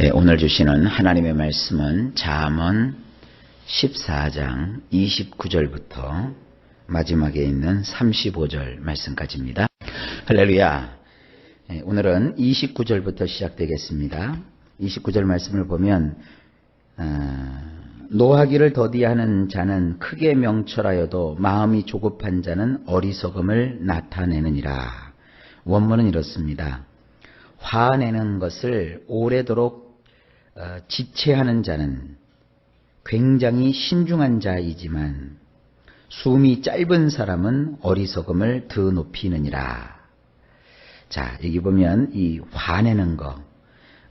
오늘 주시는 하나님의 말씀은 잠언 14장 29절부터 마지막에 있는 35절 말씀까지입니다. 할렐루야. 오늘은 29절부터 시작되겠습니다. 29절 말씀을 보면 노하기를 더디하는 자는 크게 명철하여도 마음이 조급한 자는 어리석음을 나타내느니라. 원문은 이렇습니다. 화내는 것을 오래도록 지체하는 자는 굉장히 신중한 자이지만 숨이 짧은 사람은 어리석음을 더 높이느니라. 자, 여기 보면 이 화내는 거,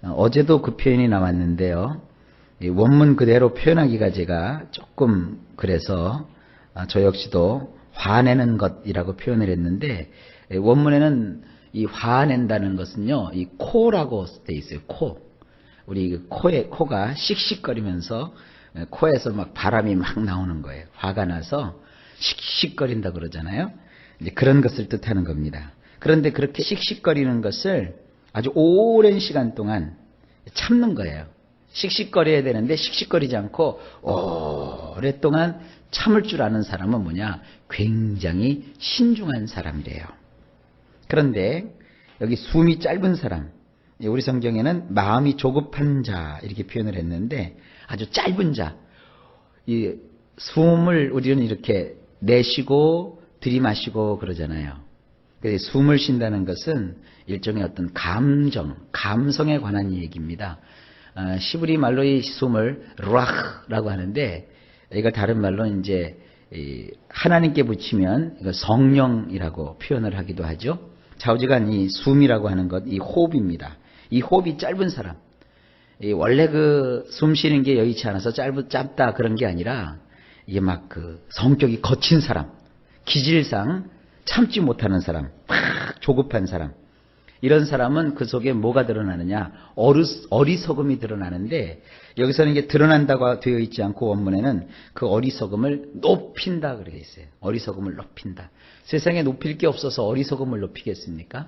어제도 그 표현이 나왔는데요. 원문 그대로 표현하기가 제가 조금 그래서 저 역시도 화내는 것이라고 표현을 했는데, 원문에는 이 화낸다는 것은요, 이 코라고 돼 있어요. 코. 우리 코가 씩씩거리면서 코에서 막 바람이 막 나오는 거예요. 화가 나서 씩씩거린다 그러잖아요. 이제 그런 것을 뜻하는 겁니다. 그런데 그렇게 씩씩거리는 것을 아주 오랜 시간 동안 참는 거예요. 씩씩거려야 되는데 씩씩거리지 않고 오랫동안 참을 줄 아는 사람은 뭐냐? 굉장히 신중한 사람이래요. 그런데 여기 숨이 짧은 사람, 우리 성경에는 마음이 조급한 자 이렇게 표현을 했는데 아주 짧은 자, 이 숨을 우리는 이렇게 내쉬고 들이마시고 그러잖아요. 그래서 숨을 쉰다는 것은 일종의 어떤 감성에 관한 얘기입니다. 시브리 말로 이 숨을 루아흐라고 하는데, 이걸 다른 말로 이제 하나님께 붙이면 이거 성령이라고 표현을 하기도 하죠. 좌우지간 이 숨이라고 하는 것, 이 호흡입니다. 이 호흡이 짧은 사람, 원래 그 숨 쉬는 게 여의치 않아서 짧다 그런 게 아니라 이게 막 그 성격이 거친 사람, 기질상 참지 못하는 사람, 막 조급한 사람, 이런 사람은 그 속에 뭐가 드러나느냐? 어리석음이 드러나는데, 여기서는 이게 드러난다고 되어 있지 않고 원문에는 그 어리석음을 높인다 그렇게 있어요. 어리석음을 높인다. 세상에 높일 게 없어서 어리석음을 높이겠습니까?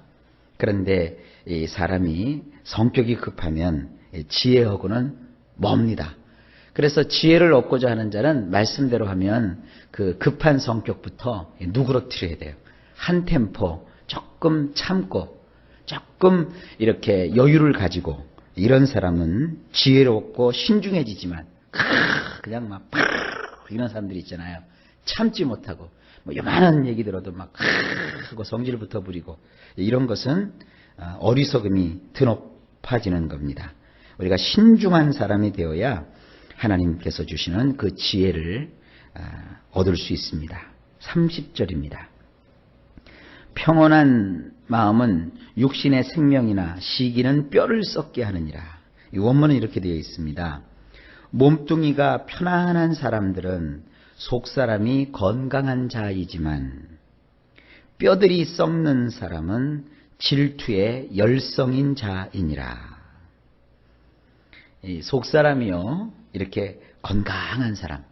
그런데 이 사람이 성격이 급하면 지혜하고는 멉니다. 그래서 지혜를 얻고자 하는 자는 말씀대로 하면 그 급한 성격부터 누그러뜨려야 돼요. 한 템포 조금 참고 조금 이렇게 여유를 가지고, 이런 사람은 지혜롭고 신중해지지만 그냥 막 이런 사람들이 있잖아요. 참지 못하고 뭐 요만한 얘기 들어도 막 하고 성질부터 부리고, 이런 것은 어리석음이 드높아지는 겁니다. 우리가 신중한 사람이 되어야 하나님께서 주시는 그 지혜를 얻을 수 있습니다. 30절입니다. 평온한 마음은 육신의 생명이나 시기는 뼈를 썩게 하느니라. 이 원문은 이렇게 되어 있습니다. 몸뚱이가 편안한 사람들은 속사람이 건강한 자이지만 뼈들이 썩는 사람은 질투의 열성인 자이니라. 이 속사람이요, 이렇게 건강한 사람,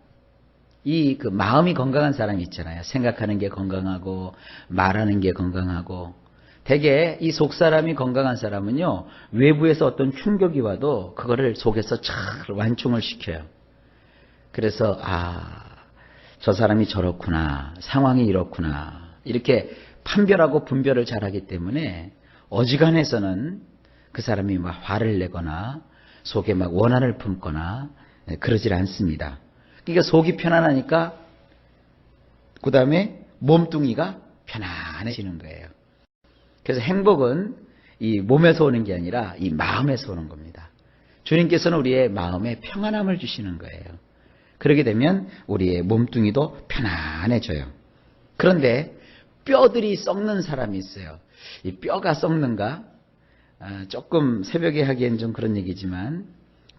그 마음이 건강한 사람이 있잖아요. 생각하는 게 건강하고 말하는 게 건강하고. 대개 이 속사람이 건강한 사람은요, 외부에서 어떤 충격이 와도 그거를 속에서 잘 완충을 시켜요. 그래서 저 사람이 저렇구나, 상황이 이렇구나, 이렇게 판별하고 분별을 잘하기 때문에 어지간해서는 그 사람이 막 화를 내거나 속에 막 원한을 품거나 그러질 않습니다. 그러니까 속이 편안하니까 그 다음에 몸뚱이가 편안해지는 거예요. 그래서 행복은 이 몸에서 오는 게 아니라 이 마음에서 오는 겁니다. 주님께서는 우리의 마음에 평안함을 주시는 거예요. 그렇게 되면 우리의 몸뚱이도 편안해져요. 그런데 뼈들이 썩는 사람이 있어요. 이 뼈가 썩는가? 조금 새벽에 하기엔 좀 그런 얘기지만,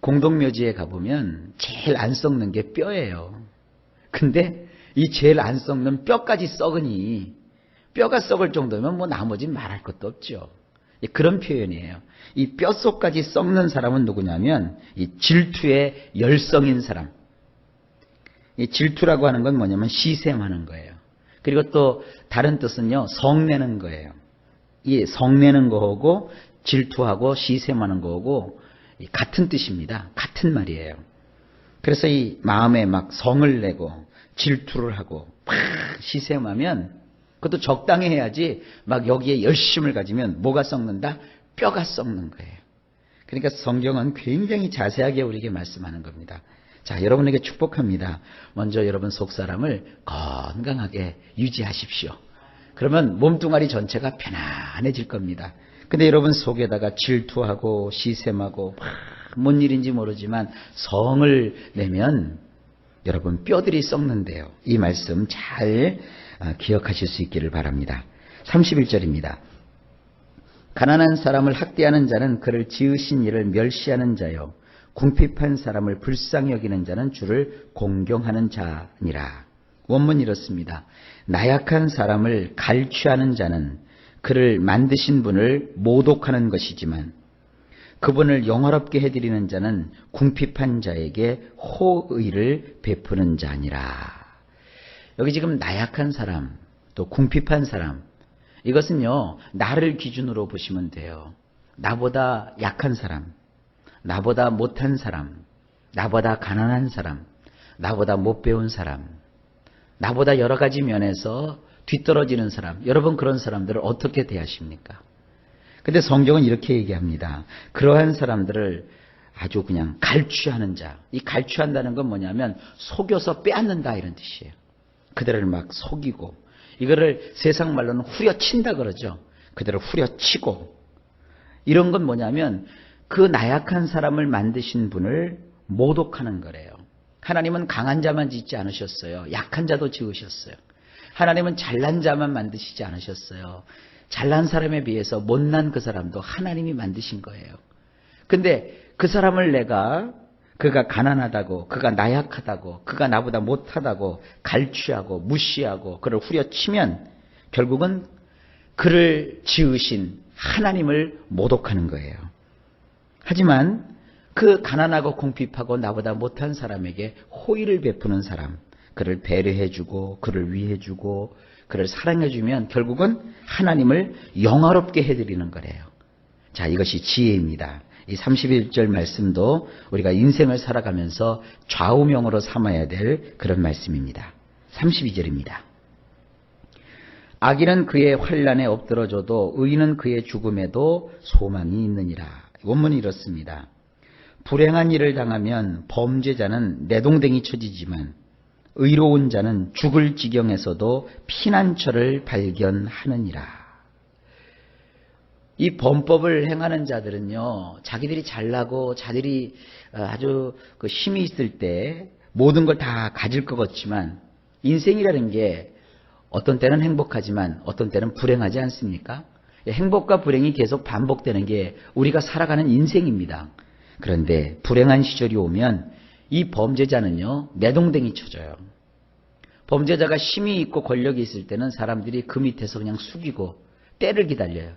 공동묘지에 가보면 제일 안 썩는 게 뼈예요. 근데 이 제일 안 썩는 뼈까지 썩으니, 뼈가 썩을 정도면 뭐 나머지는 말할 것도 없죠. 그런 표현이에요. 이 뼛속까지 썩는 사람은 누구냐면 이 질투의 열성인 사람. 이 질투라고 하는 건 뭐냐면 시샘하는 거예요. 그리고 또 다른 뜻은요, 성내는 거예요. 이 성내는 거하고 질투하고 시샘하는 거하고 같은 뜻입니다. 같은 말이에요. 그래서 이 마음에 막 성을 내고 질투를 하고 막 시샘하면 그것도 적당히 해야지 막 여기에 열심을 가지면 뭐가 썩는다? 뼈가 썩는 거예요. 그러니까 성경은 굉장히 자세하게 우리에게 말씀하는 겁니다. 자, 여러분에게 축복합니다. 먼저 여러분 속사람을 건강하게 유지하십시오. 그러면 몸뚱아리 전체가 편안해질 겁니다. 근데 여러분 속에다가 질투하고 시샘하고 뭔 일인지 모르지만 성을 내면 여러분 뼈들이 썩는데요. 이 말씀 잘 기억하실 수 있기를 바랍니다. 31절입니다. 가난한 사람을 학대하는 자는 그를 지으신 이를 멸시하는 자요, 궁핍한 사람을 불쌍히 여기는 자는 주를 공경하는 자니라. 원문이 이렇습니다. 나약한 사람을 갈취하는 자는 그를 만드신 분을 모독하는 것이지만 그분을 영화롭게 해드리는 자는 궁핍한 자에게 호의를 베푸는 자니라. 여기 지금 나약한 사람, 또 궁핍한 사람, 이것은요 나를 기준으로 보시면 돼요. 나보다 약한 사람, 나보다 못한 사람, 나보다 가난한 사람, 나보다 못 배운 사람, 나보다 여러 가지 면에서 뒤떨어지는 사람, 여러분 그런 사람들을 어떻게 대하십니까? 근데 성경은 이렇게 얘기합니다. 그러한 사람들을 아주 그냥 갈취하는 자. 이 갈취한다는 건 뭐냐면 속여서 빼앗는다 이런 뜻이에요. 그들을 막 속이고, 이거를 세상 말로는 후려친다 그러죠. 그들을 후려치고, 이런 건 뭐냐면 그 나약한 사람을 만드신 분을 모독하는 거래요. 하나님은 강한 자만 짓지 않으셨어요. 약한 자도 지으셨어요. 하나님은 잘난 자만 만드시지 않으셨어요. 잘난 사람에 비해서 못난 그 사람도 하나님이 만드신 거예요. 근데 그 사람을 내가 그가 가난하다고, 그가 나약하다고, 그가 나보다 못하다고 갈취하고 무시하고 그를 후려치면 결국은 그를 지으신 하나님을 모독하는 거예요. 하지만 그 가난하고 궁핍하고 나보다 못한 사람에게 호의를 베푸는 사람, 그를 배려해주고 그를 위해주고 그를 사랑해주면 결국은 하나님을 영화롭게 해드리는 거래요. 자, 이것이 지혜입니다. 이 31절 말씀도 우리가 인생을 살아가면서 좌우명으로 삼아야 될 그런 말씀입니다. 32절입니다. 악인은 그의 환난에 엎드러져도 의인은 그의 죽음에도 소망이 있느니라. 원문이 이렇습니다. 불행한 일을 당하면 범죄자는 내동댕이 쳐지지만 의로운 자는 죽을 지경에서도 피난처를 발견하느니라. 이 범법을 행하는 자들은요, 자기들이 잘나고 자기들이 아주 그 힘이 있을 때 모든 걸 다 가질 것 같지만 인생이라는 게 어떤 때는 행복하지만 어떤 때는 불행하지 않습니까? 행복과 불행이 계속 반복되는 게 우리가 살아가는 인생입니다. 그런데 불행한 시절이 오면 이 범죄자는요, 내동댕이 쳐져요. 범죄자가 힘이 있고 권력이 있을 때는 사람들이 그 밑에서 그냥 숙이고 때를 기다려요.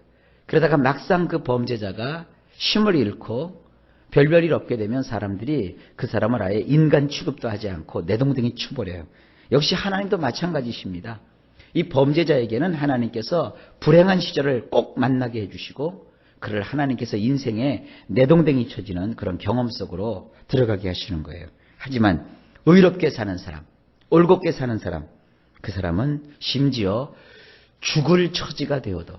그러다가 막상 그 범죄자가 힘을 잃고 별별일 없게 되면 사람들이 그 사람을 아예 인간 취급도 하지 않고 내동댕이 쳐버려요. 역시 하나님도 마찬가지십니다. 이 범죄자에게는 하나님께서 불행한 시절을 꼭 만나게 해주시고 그를 하나님께서 인생에 내동댕이 쳐지는 그런 경험 속으로 들어가게 하시는 거예요. 하지만 의롭게 사는 사람, 올곧게 사는 사람, 그 사람은 심지어 죽을 처지가 되어도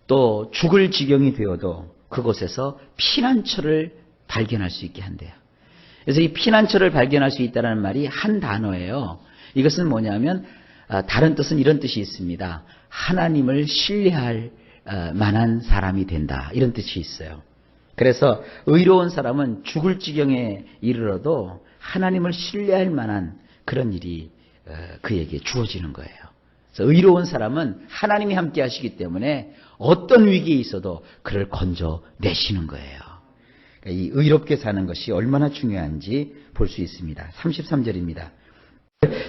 또 죽을 지경이 되어도 그곳에서 피난처를 발견할 수 있게 한대요. 그래서 이 피난처를 발견할 수 있다는 말이 한 단어예요. 이것은 뭐냐면 다른 뜻은 이런 뜻이 있습니다. 하나님을 신뢰할 만한 사람이 된다, 이런 뜻이 있어요. 그래서 의로운 사람은 죽을 지경에 이르러도 하나님을 신뢰할 만한 그런 일이 그에게 주어지는 거예요. 그래서 의로운 사람은 하나님이 함께 하시기 때문에 어떤 위기에 있어도 그를 건져내시는 거예요. 그러니까 이 의롭게 사는 것이 얼마나 중요한지 볼 수 있습니다. 33절입니다.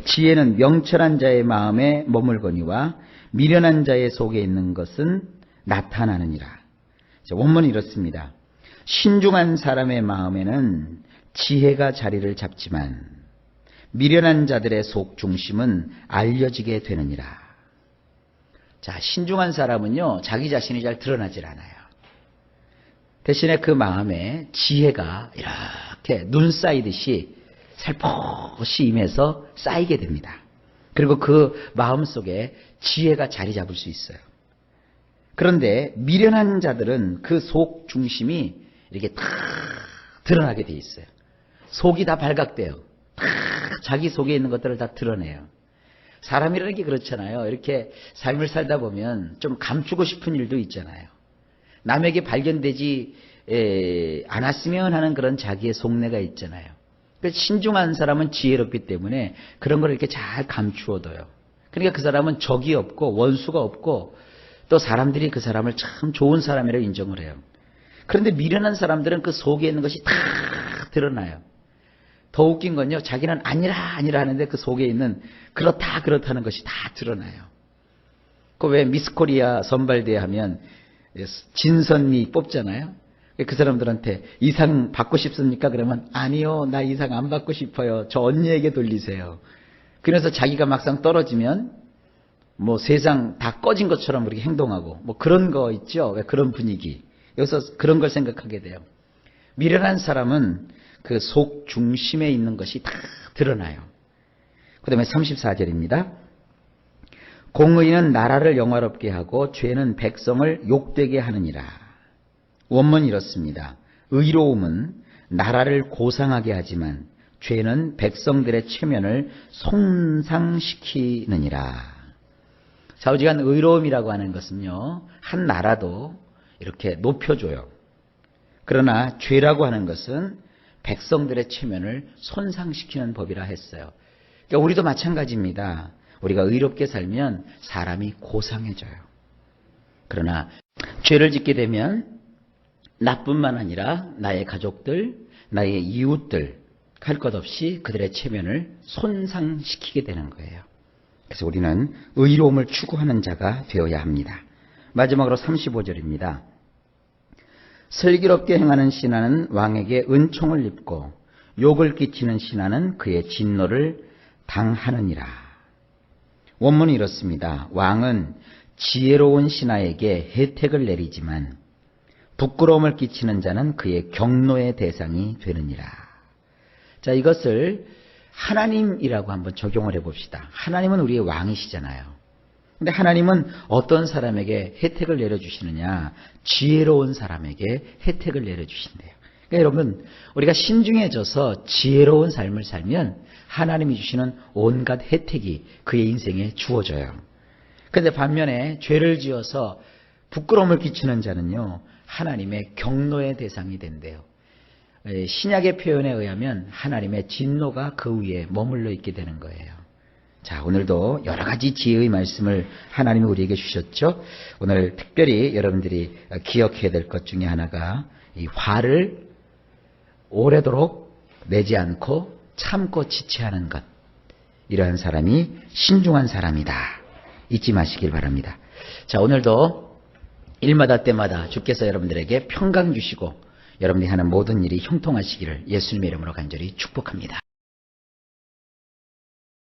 지혜는 명철한 자의 마음에 머물거니와 미련한 자의 속에 있는 것은 나타나느니라. 원문이 이렇습니다. 신중한 사람의 마음에는 지혜가 자리를 잡지만 미련한 자들의 속 중심은 알려지게 되느니라. 자, 신중한 사람은요, 자기 자신이 잘 드러나질 않아요. 대신에 그 마음에 지혜가 이렇게 눈 쌓이듯이 살포시 임해서 쌓이게 됩니다. 그리고 그 마음 속에 지혜가 자리 잡을 수 있어요. 그런데 미련한 자들은 그 속 중심이 이렇게 다 드러나게 돼 있어요. 속이 다 발각돼요. 다 자기 속에 있는 것들을 다 드러내요. 사람이라는 게 그렇잖아요. 이렇게 삶을 살다 보면 좀 감추고 싶은 일도 있잖아요. 남에게 발견되지 않았으면 하는 그런 자기의 속내가 있잖아요. 신중한 사람은 지혜롭기 때문에 그런 걸 이렇게 잘 감추어둬요. 그러니까 그 사람은 적이 없고 원수가 없고 또 사람들이 그 사람을 참 좋은 사람이라고 인정을 해요. 그런데 미련한 사람들은 그 속에 있는 것이 다 드러나요. 더 웃긴 건요, 자기는 아니라 하는데 그 속에 있는 그렇다는 것이 다 드러나요. 그 왜 미스 코리아 선발대회 하면 진선미 뽑잖아요. 그 사람들한테 이상 받고 싶습니까? 그러면 아니요, 나 이상 안 받고 싶어요. 저 언니에게 돌리세요. 그래서 자기가 막상 떨어지면 뭐 세상 다 꺼진 것처럼 그렇게 행동하고 뭐 그런 거 있죠. 왜 그런 분위기. 여기서 그런 걸 생각하게 돼요. 미련한 사람은 그 속 중심에 있는 것이 다 드러나요. 그 다음에 34절입니다. 공의는 나라를 영화롭게 하고 죄는 백성을 욕되게 하느니라. 원문이 이렇습니다. 의로움은 나라를 고상하게 하지만 죄는 백성들의 체면을 손상시키느니라. 좌우지간 의로움이라고 하는 것은요, 한 나라도 이렇게 높여줘요. 그러나 죄라고 하는 것은 백성들의 체면을 손상시키는 법이라 했어요. 그러니까 우리도 마찬가지입니다. 우리가 의롭게 살면 사람이 고상해져요. 그러나 죄를 짓게 되면 나뿐만 아니라 나의 가족들, 나의 이웃들 할 것 없이 그들의 체면을 손상시키게 되는 거예요. 그래서 우리는 의로움을 추구하는 자가 되어야 합니다. 마지막으로 35절입니다. 슬기롭게 행하는 신하는 왕에게 은총을 입고 욕을 끼치는 신하는 그의 진노를 당하느니라. 원문이 이렇습니다. 왕은 지혜로운 신하에게 혜택을 내리지만 부끄러움을 끼치는 자는 그의 경노의 대상이 되느니라. 자, 이것을 하나님이라고 한번 적용을 해봅시다. 하나님은 우리의 왕이시잖아요. 근데 하나님은 어떤 사람에게 혜택을 내려주시느냐? 지혜로운 사람에게 혜택을 내려주신대요. 그러니까 여러분, 우리가 신중해져서 지혜로운 삶을 살면 하나님이 주시는 온갖 혜택이 그의 인생에 주어져요. 그런데 반면에 죄를 지어서 부끄러움을 끼치는 자는요, 하나님의 경노의 대상이 된대요. 신약의 표현에 의하면 하나님의 진노가 그 위에 머물러 있게 되는 거예요. 자, 오늘도 여러 가지 지혜의 말씀을 하나님이 우리에게 주셨죠. 오늘 특별히 여러분들이 기억해야 될 것 중에 하나가 이 화를 오래도록 내지 않고 참고 지체하는 것. 이러한 사람이 신중한 사람이다. 잊지 마시길 바랍니다. 자, 오늘도 일마다 때마다 주께서 여러분들에게 평강 주시고 여러분이 하는 모든 일이 형통하시기를 예수님의 이름으로 간절히 축복합니다.